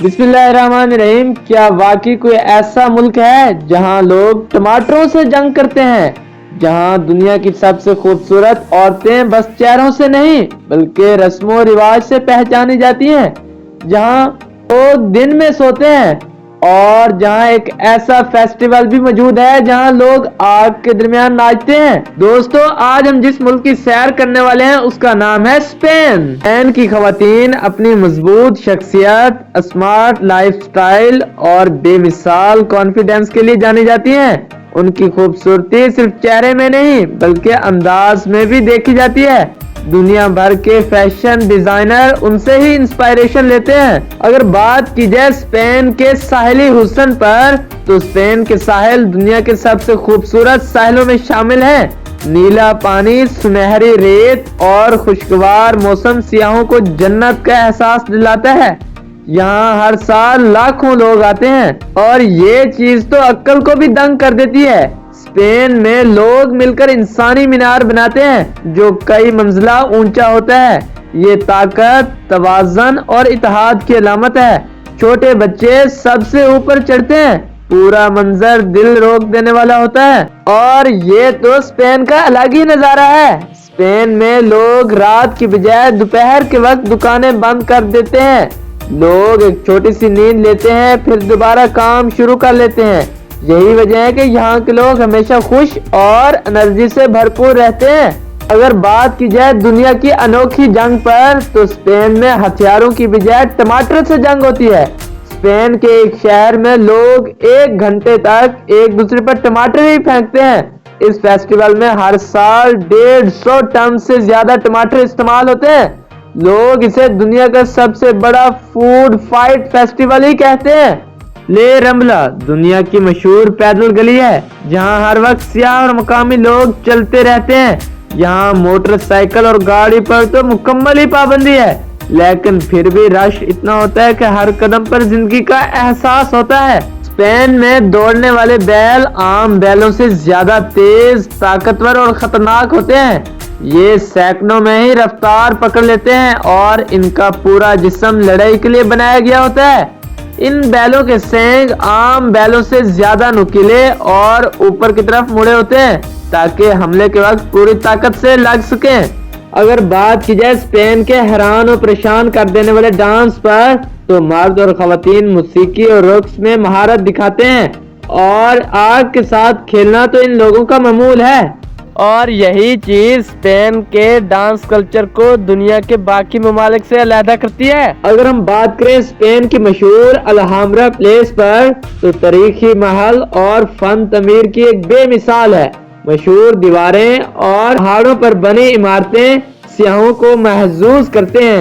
بسم اللہ الرحمن الرحیم۔ کیا واقعی کوئی ایسا ملک ہے جہاں لوگ ٹماٹروں سے جنگ کرتے ہیں، جہاں دنیا کی سب سے خوبصورت عورتیں بس چہروں سے نہیں بلکہ رسم و رواج سے پہچانی جاتی ہیں، جہاں لوگ دن میں سوتے ہیں اور جہاں ایک ایسا فیسٹیول بھی موجود ہے جہاں لوگ آگ کے درمیان ناچتے ہیں؟ دوستو، آج ہم جس ملک کی سیر کرنے والے ہیں اس کا نام ہے اسپین۔ اسپین کی خواتین اپنی مضبوط شخصیت، اسمارٹ لائف سٹائل اور بے مثال کانفیڈنس کے لیے جانی جاتی ہیں۔ ان کی خوبصورتی صرف چہرے میں نہیں بلکہ انداز میں بھی دیکھی جاتی ہے۔ دنیا بھر کے فیشن ڈیزائنر ان سے ہی انسپائریشن لیتے ہیں۔ اگر بات کی جائے اسپین کے ساحلی حسن پر، تو اسپین کے ساحل دنیا کے سب سے خوبصورت ساحلوں میں شامل ہیں۔ نیلا پانی، سنہری ریت اور خوشگوار موسم سیاحوں کو جنت کا احساس دلاتا ہے۔ یہاں ہر سال لاکھوں لوگ آتے ہیں اور یہ چیز تو عقل کو بھی دنگ کر دیتی ہے۔ اسپین میں لوگ مل کر انسانی مینار بناتے ہیں جو کئی منزلہ اونچا ہوتا ہے۔ یہ طاقت، توازن اور اتحاد کی علامت ہے۔ چھوٹے بچے سب سے اوپر چڑھتے ہیں، پورا منظر دل روک دینے والا ہوتا ہے۔ اور یہ تو اسپین کا الگ ہی نظارہ ہے۔ اسپین میں لوگ رات کی بجائے دوپہر کے وقت دکانیں بند کر دیتے ہیں۔ لوگ ایک چھوٹی سی نیند لیتے ہیں پھر دوبارہ کام شروع کر لیتے ہیں۔ یہی وجہ ہے کہ یہاں کے لوگ ہمیشہ خوش اور انرجی سے بھرپور رہتے ہیں۔ اگر بات کی جائے دنیا کی انوکھی جنگ پر، تو اسپین میں ہتھیاروں کی بجائے ٹماٹر سے جنگ ہوتی ہے۔ اسپین کے ایک شہر میں لوگ ایک گھنٹے تک ایک دوسرے پر ٹماٹر ہی پھینکتے ہیں۔ اس فیسٹیول میں ہر سال 150 ٹن سے زیادہ ٹماٹر استعمال ہوتے ہیں۔ لوگ اسے دنیا کا سب سے بڑا فوڈ فائٹ فیسٹیول ہی کہتے ہیں۔ لے رمبلا دنیا کی مشہور پیدل گلی ہے جہاں ہر وقت سیاح اور مقامی لوگ چلتے رہتے ہیں۔ یہاں موٹر سائیکل اور گاڑی پر تو مکمل ہی پابندی ہے، لیکن پھر بھی رش اتنا ہوتا ہے کہ ہر قدم پر زندگی کا احساس ہوتا ہے۔ اسپین میں دوڑنے والے بیل عام بیلوں سے زیادہ تیز، طاقتور اور خطرناک ہوتے ہیں۔ یہ سیکنڈوں میں ہی رفتار پکڑ لیتے ہیں اور ان کا پورا جسم لڑائی کے لیے بنایا گیا ہوتا ہے۔ ان بیلوں کے سینگ عام بیلوں سے زیادہ نوکیلے اور اوپر کی طرف مڑے ہوتے ہیں تاکہ حملے کے وقت پوری طاقت سے لگ سکیں۔ اگر بات کی جائے اسپین کے حیران اور پریشان کر دینے والے ڈانس پر، تو مرد اور خواتین موسیقی اور رقص میں مہارت دکھاتے ہیں اور آگ کے ساتھ کھیلنا تو ان لوگوں کا معمول ہے۔ اور یہی چیز اسپین کے ڈانس کلچر کو دنیا کے باقی ممالک سے علیحدہ کرتی ہے۔ اگر ہم بات کریں اسپین کی مشہور الہامرا پیلیس پر، تو تاریخی محل اور فن تعمیر کی ایک بے مثال ہے۔ مشہور دیواریں اور پہاڑوں پر بنی عمارتیں سیاحوں کو محظوظ کرتے ہیں۔